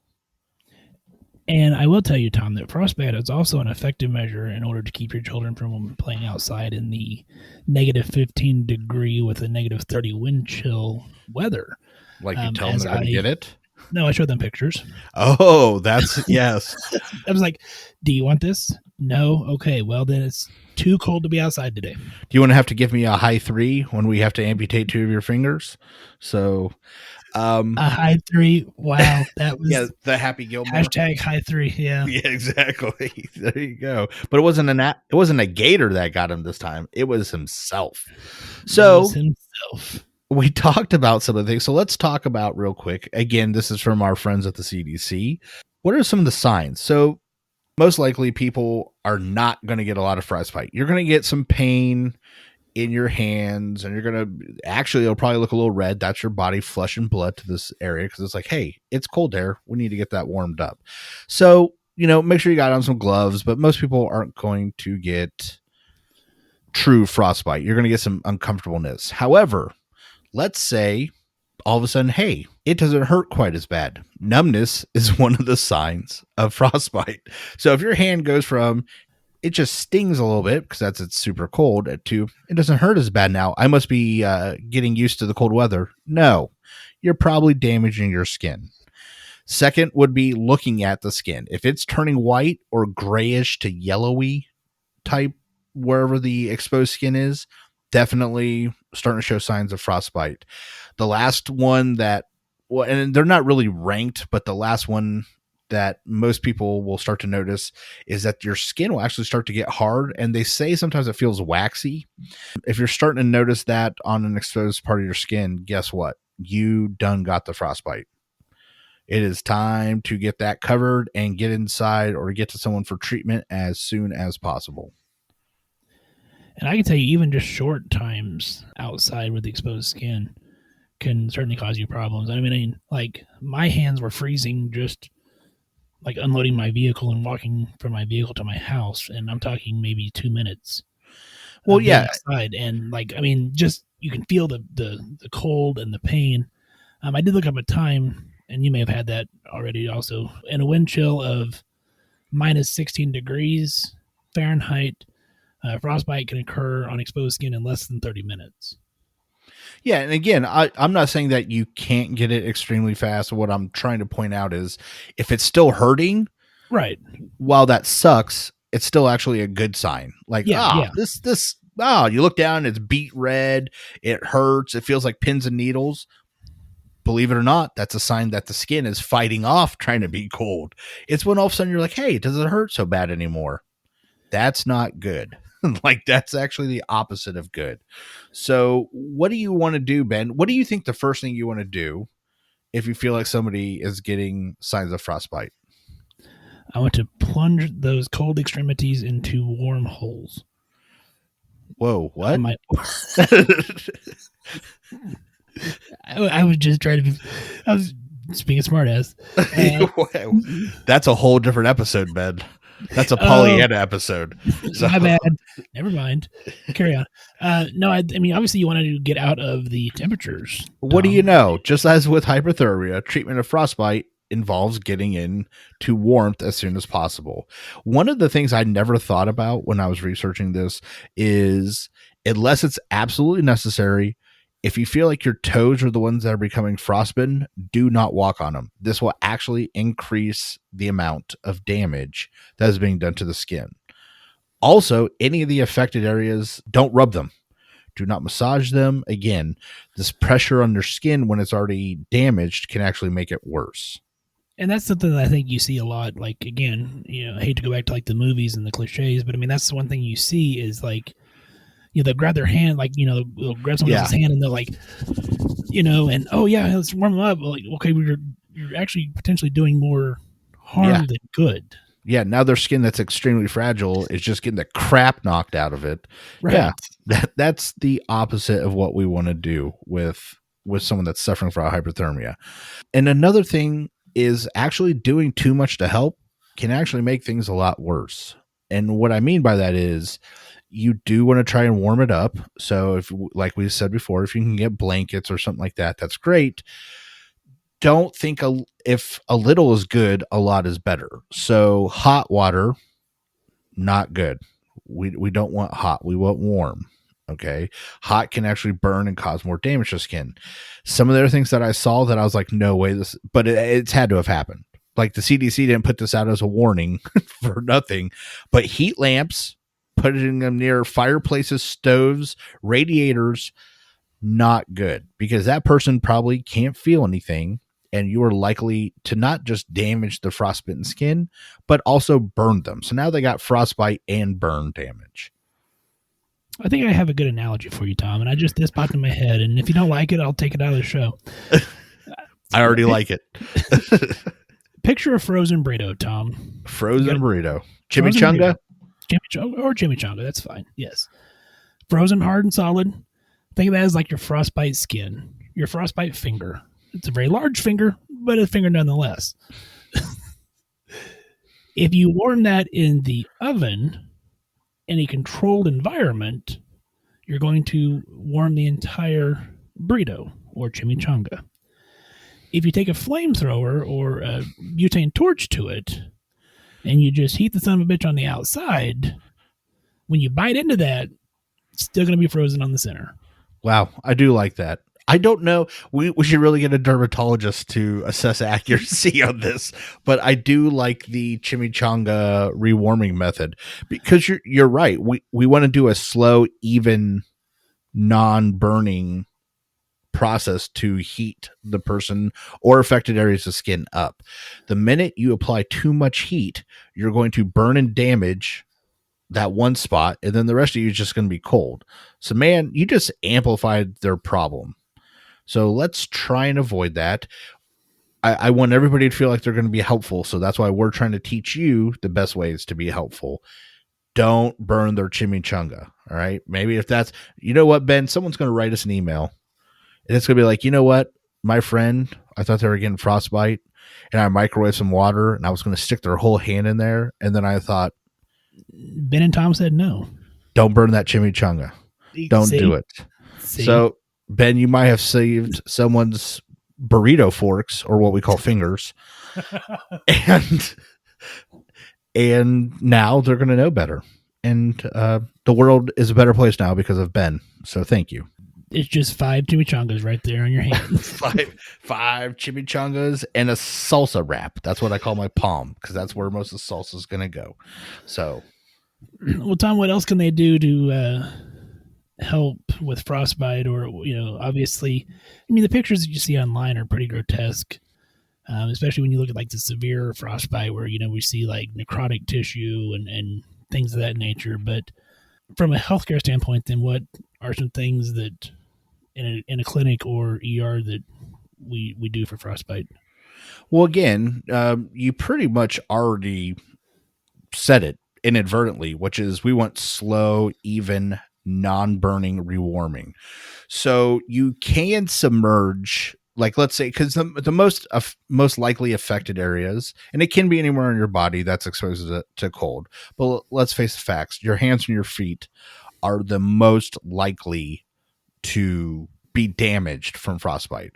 And I will tell you, Tom, that frostbite is also an effective measure in order to keep your children from playing outside in the negative 15 degree with a negative 30 wind chill weather. Like you tell them they're going to get it? No, I showed them pictures. Oh, that's, yes. I was like, do you want this? No? Okay, well, then it's too cold to be outside today. Do you want to have to give me a high 3 when we have to amputate 2 of your fingers? So... a high 3. Wow. That was the Happy Gilmore. Hashtag high 3. Yeah. Yeah, exactly. There you go. But it wasn't a gator that got him this time. It was himself. So we talked about some of the things. So let's talk about real quick. Again, this is from our friends at the CDC. What are some of the signs? So most likely people are not going to get a lot of frostbite. You're going to get some pain in your hands, and you're going to it'll probably look a little red. That's your body flushing blood to this area, because it's like, hey, it's cold there. We need to get that warmed up. So, make sure you got on some gloves, but most people aren't going to get true frostbite. You're going to get some uncomfortableness. However, let's say all of a sudden, hey, it doesn't hurt quite as bad. Numbness is one of the signs of frostbite. So if your hand goes from, it just stings a little bit because it's super cold, to it doesn't hurt as bad now, I must be getting used to the cold weather. No, you're probably damaging your skin. Second would be looking at the skin. If it's turning white or grayish to yellowy type, wherever the exposed skin is, definitely starting to show signs of frostbite. The last one and they're not really ranked, but the last one that most people will start to notice is that your skin will actually start to get hard, and they say sometimes it feels waxy. If you're starting to notice that on an exposed part of your skin, guess what? You done got the frostbite. It is time to get that covered and get inside or get to someone for treatment as soon as possible. And I can tell you, even just short times outside with exposed skin can certainly cause you problems. I mean, like, my hands were freezing just like unloading my vehicle and walking from my vehicle to my house, and I'm talking maybe 2 minutes. Well, yeah, outside, and like, I mean, just you can feel the cold and the pain. I did look up a time, and you may have had that already also, in a wind chill of minus 16 degrees Fahrenheit. Frostbite can occur on exposed skin in less than 30 minutes. Yeah, and again, I'm not saying that you can't get it extremely fast. What I'm trying to point out is if it's still hurting, right, while that sucks, it's still actually a good sign. Like, you look down, it's beet red, it hurts, it feels like pins and needles. Believe it or not, that's a sign that the skin is fighting off trying to be cold. It's when all of a sudden you're like, hey, does it hurt so bad anymore? That's not good. Like, that's actually the opposite of good. So what do you want to do, Ben? What do you think the first thing you want to do if you feel like somebody is getting signs of frostbite? I want to plunge those cold extremities into warm holes. Whoa, what? I was just trying to be, I was being a smart ass. That's a whole different episode, Ben. That's a Pollyanna episode. So. My bad. Never mind. Carry on. No, I mean, obviously you want to get out of the temperatures. What do you know? Just as with hypothermia, treatment of frostbite involves getting in to warmth as soon as possible. One of the things I never thought about when I was researching this is, unless it's absolutely necessary, if you feel like your toes are the ones that are becoming frostbitten, do not walk on them. This will actually increase the amount of damage that is being done to the skin. Also, any of the affected areas, don't rub them. Do not massage them. Again, this pressure on your skin when it's already damaged can actually make it worse. And that's something that I think you see a lot. Like, again, I hate to go back to like the movies and the cliches, but I mean, that's the one thing you see is like, they'll grab their hand, like, they'll grab someone else's hand and they'll like, and let's warm them up. Like, okay, you're actually potentially doing more harm than good. Yeah, now their skin that's extremely fragile is just getting the crap knocked out of it. Right. Yeah, that's the opposite of what we want to do with someone that's suffering from hypothermia. And another thing is actually doing too much to help can actually make things a lot worse. And what I mean by that is, you do want to try and warm it up. So if, like we said before, if you can get blankets or something like that, that's great. Don't think if a little is good, a lot is better. So hot water, not good. We don't want hot. We want warm. Okay. Hot can actually burn and cause more damage to skin. Some of the other things that I saw that I was like, no way, but it's had to have happened. Like the CDC didn't put this out as a warning for nothing, but heat lamps, putting them near fireplaces, stoves, radiators, not good, because that person probably can't feel anything, and you are likely to not just damage the frostbitten skin, but also burn them. So now they got frostbite and burn damage. I think I have a good analogy for you, Tom, and this popped in my head, and if you don't like it, I'll take it out of the show. I already like it. Picture a frozen burrito, Tom. Frozen burrito. Chimichanga? Chimichanga, that's fine. Yes. Frozen hard and solid. Think of that as like your frostbite skin, your frostbite finger. It's a very large finger, but a finger nonetheless. If you warm that in the oven in a controlled environment, you're going to warm the entire burrito or chimichanga. If you take a flamethrower or a butane torch to it, and you just heat the son of a bitch on the outside, when you bite into that, it's still going to be frozen on the center. Wow, I do like that. I don't know. We should really get a dermatologist to assess accuracy on this, but I do like the chimichanga rewarming method, because you're right. We want to do a slow, even, non-burning process to heat the person or affected areas of skin up. The minute you apply too much heat, you're going to burn and damage that one spot, and then the rest of you is just going to be cold. So, man, you just amplified their problem. So let's try and avoid that. I want everybody to feel like they're going to be helpful. So that's why we're trying to teach you the best ways to be helpful. Don't burn their chimichanga. All right. Maybe if that's, you know what, Ben, someone's going to write us an email and it's going to be like, you know what, my friend, I thought they were getting frostbite and I microwaved some water and I was going to stick their whole hand in there. And then I thought, Ben and Tom said no. Don't burn that chimichanga. Don't do it. So, Ben, you might have saved someone's burrito forks, or what we call fingers, and now they're going to know better. And the world is a better place now because of Ben. So thank you. It's just 5 chimichangas right there on your hand. five chimichangas and a salsa wrap. That's what I call my palm, because that's where most of the salsa is going to go. So, well, Tom, what else can they do to help with frostbite? Or, obviously, I mean, the pictures that you see online are pretty grotesque, especially when you look at like the severe frostbite where, we see like necrotic tissue and things of that nature. But from a healthcare standpoint, then what are some things that in a clinic or ER that we do for frostbite? Well, again, you pretty much already said it inadvertently, which is we want slow, even, non-burning rewarming. So you can submerge, like, let's say, because the most likely affected areas, and it can be anywhere in your body that's exposed to cold, but let's face the facts, your hands and your feet are the most likely to be damaged from frostbite.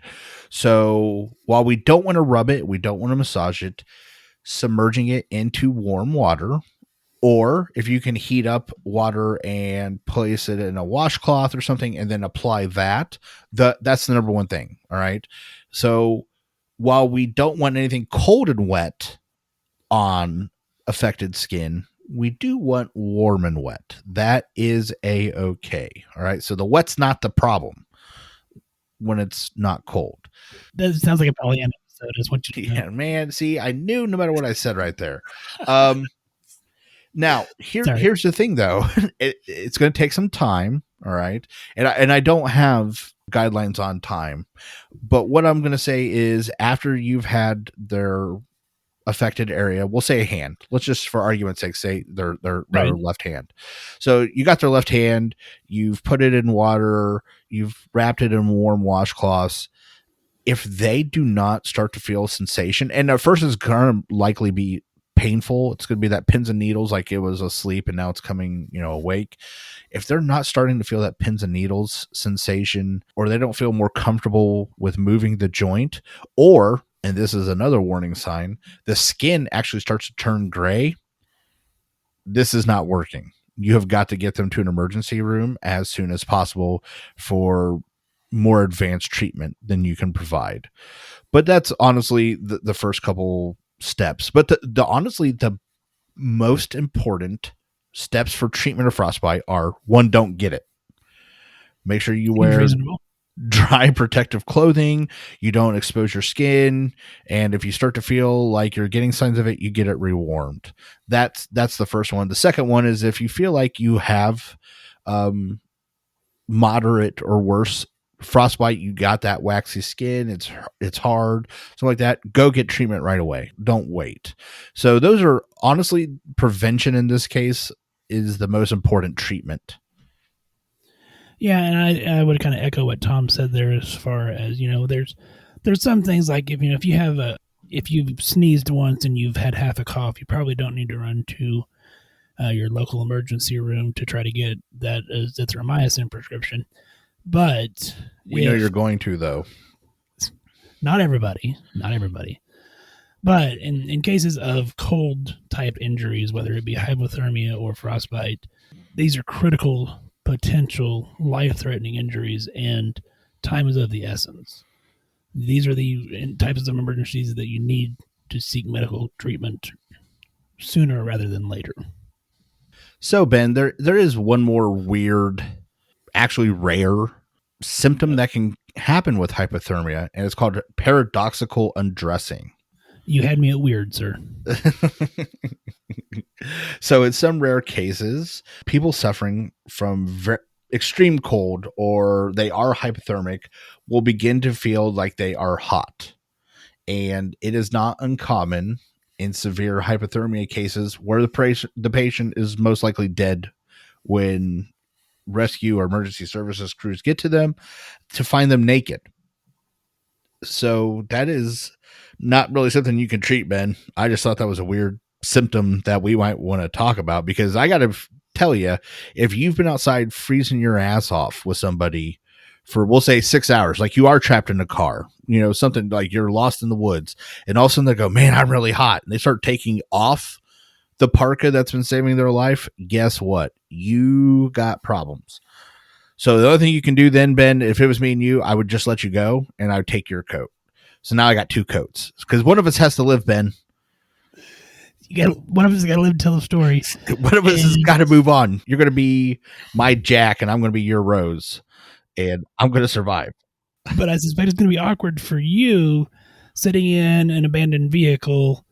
So while we don't want to rub it, we don't want to massage it, submerging it into warm water, or if you can heat up water and place it in a washcloth or something and then apply that's the number one thing. All right. So while we don't want anything cold and wet on affected skin, we do want warm and wet. That is a-okay. All right. So the wet's not the problem when it's not cold. That sounds like a Pollyanna episode. Is what you Yeah, man. See, I knew no matter what I said right there. Now, here's the thing, though. It's going to take some time, all right? And I don't have guidelines on time. But what I'm going to say is after you've had their affected area, we'll say a hand. Let's just, for argument's sake, say their left hand. So you got their left hand, you've put it in water, you've wrapped it in warm washcloths. If they do not start to feel sensation, and at first it's going to likely be painful, it's going to be that pins and needles, like it was asleep and now it's coming, awake. If they're not starting to feel that pins and needles sensation, or they don't feel more comfortable with moving the joint, or, and this is another warning sign, the skin actually starts to turn gray, this is not working. You have got to get them to an emergency room as soon as possible for more advanced treatment than you can provide. But that's honestly the first couple steps. But honestly, the most important steps for treatment of frostbite are: 1, don't get it. Make sure you wear dry protective clothing, you don't expose your skin, and if you start to feel like you're getting signs of it, you get it rewarmed. That's the first one. The second one is if you feel like you have moderate or worse frostbite, you got that waxy skin, it's hard, something like that, go get treatment right away. Don't wait. So those are, honestly, prevention in this case is the most important treatment. Yeah, and I would kind of echo what Tom said there, as far as, there's some things like if you've sneezed once and you've had half a cough, you probably don't need to run to your local emergency room to try to get that azithromycin prescription. But we know you're going to, though. Not everybody. But in cases of cold type injuries, whether it be hypothermia or frostbite, these are critical, potential life-threatening injuries, and time is of the essence. These are the types of emergencies that you need to seek medical treatment sooner rather than later. So, Ben, there is one more weird, actually rare symptom that can happen with hypothermia, and it's called paradoxical undressing. You had me at weird, sir. So in some rare cases, people suffering from extreme cold, or they are hypothermic, will begin to feel like they are hot. And it is not uncommon in severe hypothermia cases where the patient is most likely dead when rescue or emergency services crews get to them, to find them naked. So that is not really something you can treat, Ben. I just thought that was a weird symptom that we might want to talk about, because I got to tell you, if you've been outside freezing your ass off with somebody for, we'll say, 6 hours, like you are trapped in a car, you know, something like you're lost in the woods, and all of a sudden they go, man, I'm really hot, and they start taking off the parka that's been saving their life, guess what? You got problems. So the other thing you can do then, Ben, if it was me and you, I would just let you go and I would take your coat. So now I got 2 coats, because one of us has to live, Ben. One of us got to live to tell the story. One of us has got to move on. You're going to be my Jack and I'm going to be your Rose, and I'm going to survive. But I suspect it's going to be awkward for you sitting in an abandoned vehicle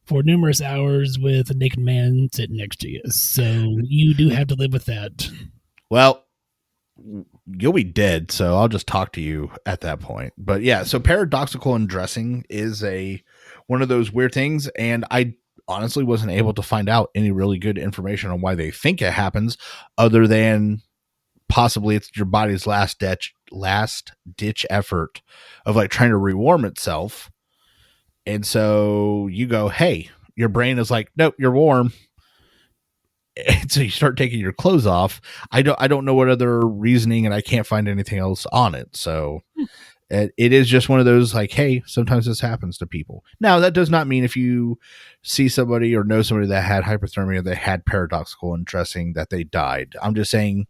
for numerous hours with a naked man sitting next to you. So you do have to live with that. Well, you'll be dead, so I'll just talk to you at that point. But yeah, so paradoxical undressing is one of those weird things, and I honestly wasn't able to find out any really good information on why they think it happens, other than possibly it's your body's last ditch effort of like trying to rewarm itself. And so you go, hey, your brain is like, nope, you're warm. And so you start taking your clothes off. I don't know what other reasoning, and I can't find anything else on it. So it is just one of those like, hey, sometimes this happens to people. Now, that does not mean if you see somebody or know somebody that had hypothermia, that had paradoxical undressing, that they died. I'm just saying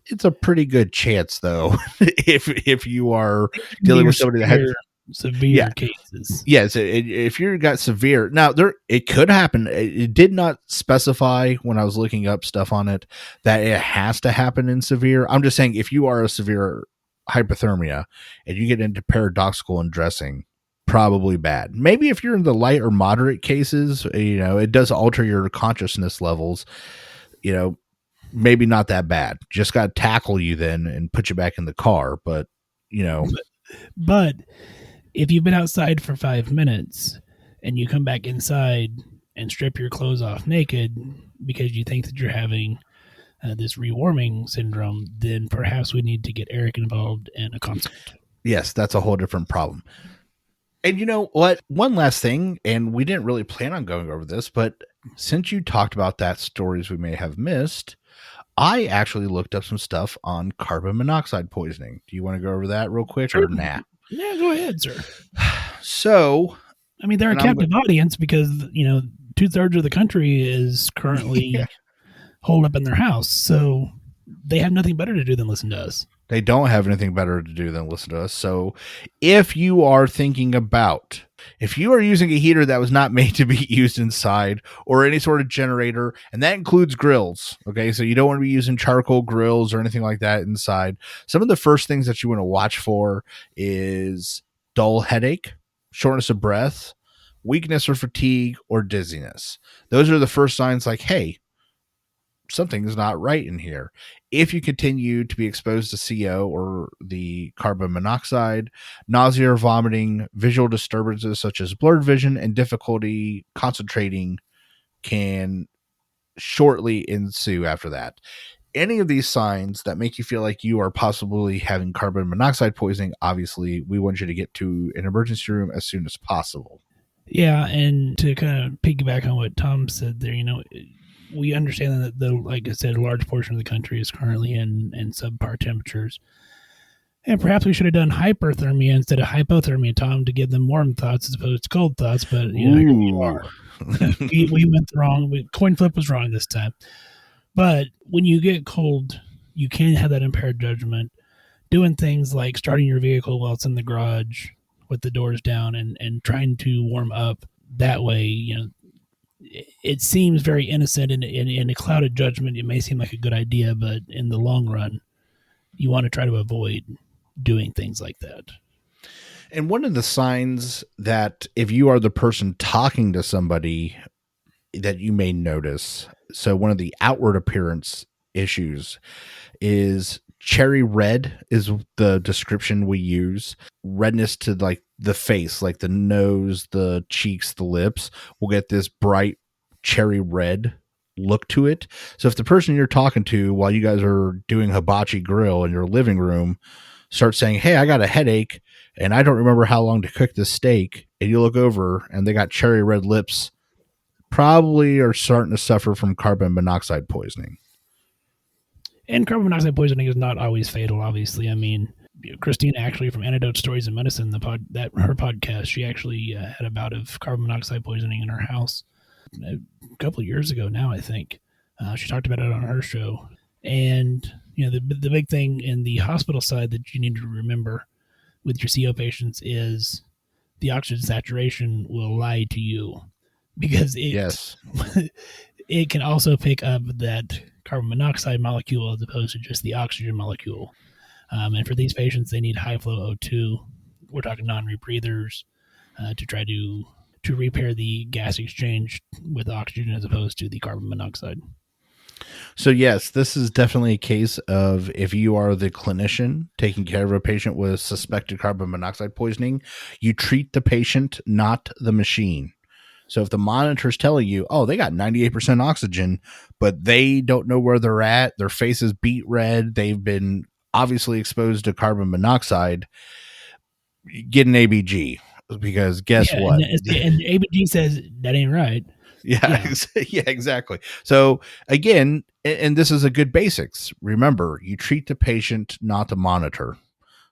it's a pretty good chance, though, if you are dealing with somebody that had severe cases. Yes, if you got severe, now it could happen. It did not specify when I was looking up stuff on it that it has to happen in severe. I'm just saying, if you are a severe hypothermia and you get into paradoxical undressing, probably bad. Maybe if you're in the light or moderate cases, you know, it does alter your consciousness levels, you know, maybe not that bad. Just got to tackle you then and put you back in the car. But, you know, but if you've been outside for 5 minutes and you come back inside and strip your clothes off naked because you think that you're having this rewarming syndrome, then perhaps we need to get Eric involved in a consult. Yes, that's a whole different problem. And you know what? One last thing, and we didn't really plan on going over this, but since you talked about that, stories we may have missed, I actually looked up some stuff on carbon monoxide poisoning. Do you want to go over that real quick, or nah? Yeah, go ahead, sir. So, I mean, they're a captive audience because, you know, 2/3 of the country is currently holed up in their house. So they have nothing better to do than listen to us. They don't have anything better to do than listen to us. So if you are thinking about, if you are using a heater that was not made to be used inside, or any sort of generator, and that includes grills, okay, so you don't want to be using charcoal grills or anything like that inside, some of the first things that you want to watch for is dull headache, shortness of breath, weakness or fatigue, or dizziness. Those are the first signs like, hey, something is not right in here. If you continue to be exposed to CO or the carbon monoxide, nausea or vomiting, visual disturbances such as blurred vision, and difficulty concentrating can shortly ensue after that. Any of these signs that make you feel like you are possibly having carbon monoxide poisoning, obviously, we want you to get to an emergency room as soon as possible. Yeah, and to kind of piggyback on what Tom said there, you know, we understand that, like I said, a large portion of the country is currently in subpar temperatures. And perhaps we should have done hyperthermia instead of hypothermia, Tom, to give them warm thoughts as opposed to cold thoughts. But, you know, here we are. we went wrong. Coin flip was wrong this time. But when you get cold, you can have that impaired judgment. Doing things like starting your vehicle while it's in the garage with the doors down and trying to warm up that way, you know, it seems very innocent, and in a clouded judgment, it may seem like a good idea, but in the long run, you want to try to avoid doing things like that. And one of the signs that if you are the person talking to somebody that you may notice, so one of the outward appearance issues is cherry red is the description we use. Redness to like the face, like the nose, the cheeks, the lips will get this bright cherry red look to it. So if the person you're talking to while you guys are doing hibachi grill in your living room starts saying, hey, I got a headache and I don't remember how long to cook this steak, and you look over and they got cherry red lips, probably are starting to suffer from carbon monoxide poisoning. And carbon monoxide poisoning is not always fatal, obviously. I mean, Christina, actually, from Antidote Stories of Medicine, her podcast, she actually had a bout of carbon monoxide poisoning in her house a couple of years ago now, I think. She talked about it on her show. And, the big thing in the hospital side that you need to remember with your CO patients is the oxygen saturation will lie to you, because it can also pick up that carbon monoxide molecule as opposed to just the oxygen molecule. And for these patients, they need high flow O2. We're talking non-rebreathers to try to repair the gas exchange with oxygen as opposed to the carbon monoxide. So yes, this is definitely a case of if you are the clinician taking care of a patient with suspected carbon monoxide poisoning, you treat the patient, not the machine. So if the monitor's telling you, oh, they got 98% oxygen, but they don't know where they're at, their face is beet red, they've been obviously exposed to carbon monoxide, get an ABG, because guess what? And ABG says that ain't right. Yeah, exactly. So again, and this is a good basics. Remember, you treat the patient, not the monitor.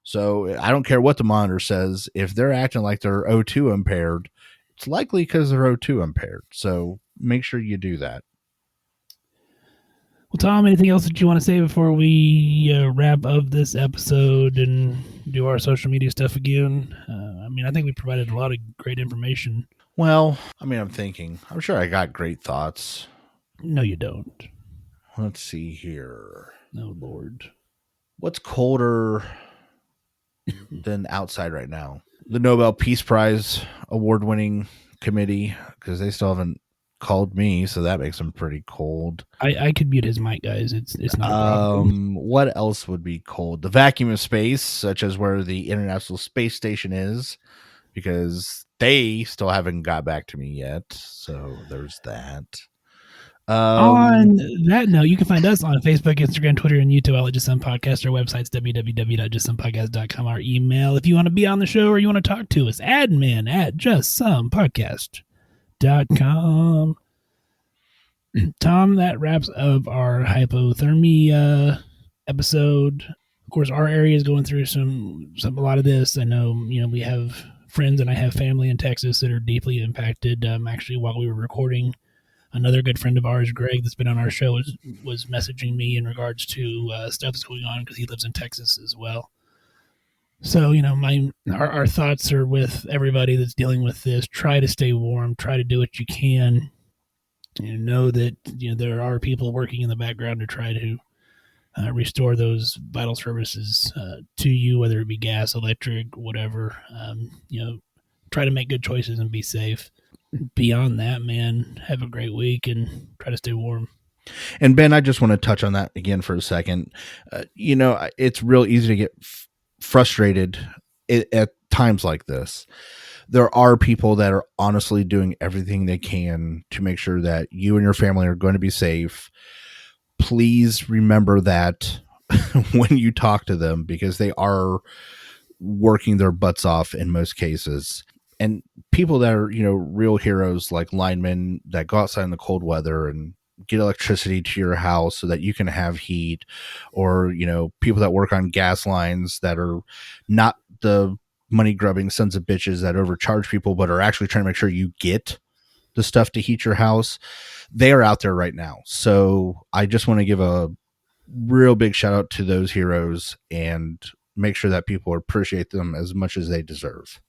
So I don't care what the monitor says. If they're acting like they're O2 impaired, it's likely because they're O2 impaired. So make sure you do that. Well, Tom, anything else that you want to say before we wrap up this episode and do our social media stuff again? I think we provided a lot of great information. Well, I'm thinking. I'm sure I got great thoughts. No, you don't. Let's see here. Oh, Lord. What's colder than outside right now? The Nobel Peace Prize award-winning committee, because they still haven't called me, so that makes them pretty cold. I could mute his mic, guys. It's not a problem. What else would be cold? The vacuum of space, such as where the International Space Station is, because they still haven't got back to me yet. So there's that. On that note, you can find us on Facebook, Instagram, Twitter, and YouTube at Just Some Podcast. Our website's www.justsomepodcast.com. Our email, if you want to be on the show or you want to talk to us, admin@justsomepodcast.com. Tom, that wraps up our hypothermia episode. Of course, our area is going through a lot of this. I know, we have friends and I have family in Texas that are deeply impacted. Actually, while we were recording, another good friend of ours, Greg, that's been on our show, was messaging me in regards to stuff that's going on because he lives in Texas as well. So, our thoughts are with everybody that's dealing with this. Try to stay warm. Try to do what you can. Know that there are people working in the background to try to restore those vital services to you, whether it be gas, electric, whatever. Try to make good choices and be safe. Beyond that, man, have a great week and try to stay warm. And Ben, I just want to touch on that again for a second. It's real easy to get frustrated at times like this. There are people that are honestly doing everything they can to make sure that you and your family are going to be safe. Please remember that when you talk to them, because they are working their butts off in most cases. And people that are, real heroes like linemen that go outside in the cold weather and get electricity to your house so that you can have heat, or, people that work on gas lines that are not the money grubbing sons of bitches that overcharge people, but are actually trying to make sure you get the stuff to heat your house. They are out there right now. So I just want to give a real big shout out to those heroes and make sure that people appreciate them as much as they deserve.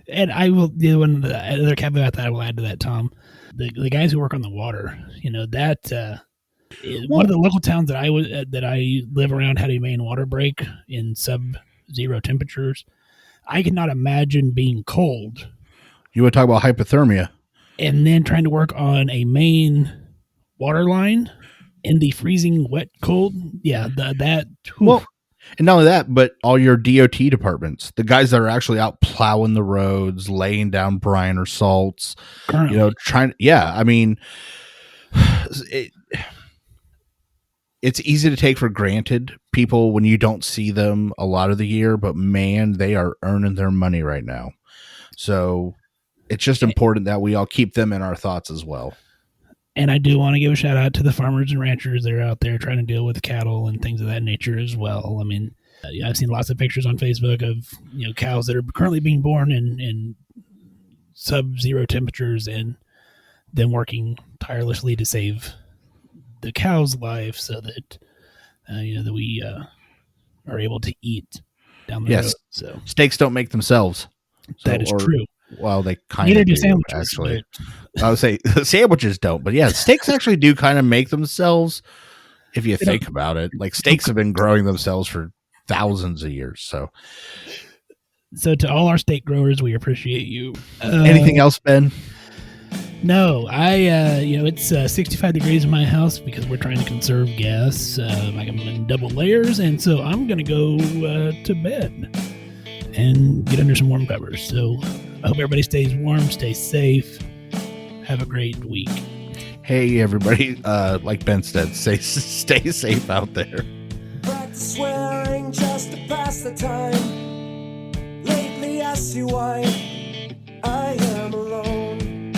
And I will, the other caveat that I will add to that, Tom, the guys who work on the water, one of the local towns that I live around had a main water break in sub-zero temperatures. I could not imagine being cold. You would talk about hypothermia. And then trying to work on a main water line in the freezing wet cold. Yeah, that. Well, and not only that, but all your DOT departments, the guys that are actually out plowing the roads, laying down brine or salts, currently. I mean, it's easy to take for granted people when you don't see them a lot of the year, but man, they are earning their money right now. So it's just important that we all keep them in our thoughts as well. And I do want to give a shout out to the farmers and ranchers that are out there trying to deal with cattle and things of that nature as well. I mean, I've seen lots of pictures on Facebook of cows that are currently being born in sub-zero temperatures, and them working tirelessly to save the cow's life so that that we are able to eat down the road. So steaks don't make themselves. That is true. Well, they kind of do sandwiches, actually. I would say sandwiches don't, but yeah, steaks actually do kind of make themselves. If you think about it, like steaks have been growing themselves for thousands of years. So to all our steak growers, we appreciate you. Anything else, Ben? No, it's 65 degrees in my house because we're trying to conserve gas. I'm in double layers, and so I'm going to go to bed and get under some warm covers. So I hope everybody stays warm, stays safe. Have a great week. Hey, everybody, like Ben said, stay safe out there. Practice swearing just to pass the time. Lately I see why I am alone.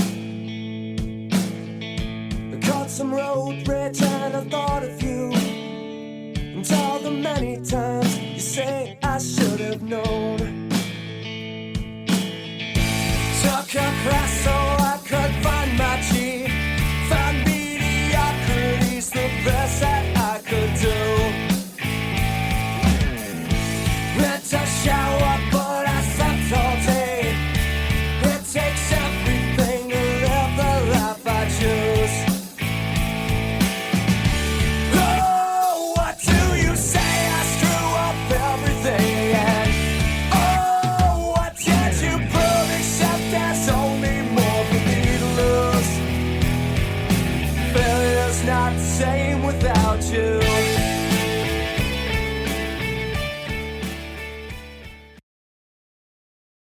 I caught some road rage and I thought of you, and all the many times you say I should have known. Took a class so I could find my G, find mediocrity's the best that I could do. Meant to shower but I slept all day. It takes everything to live the life I choose. Oh, what do you say? I screw up everything again. Oh, what did you prove except there's only more for me to lose? Failure's not the same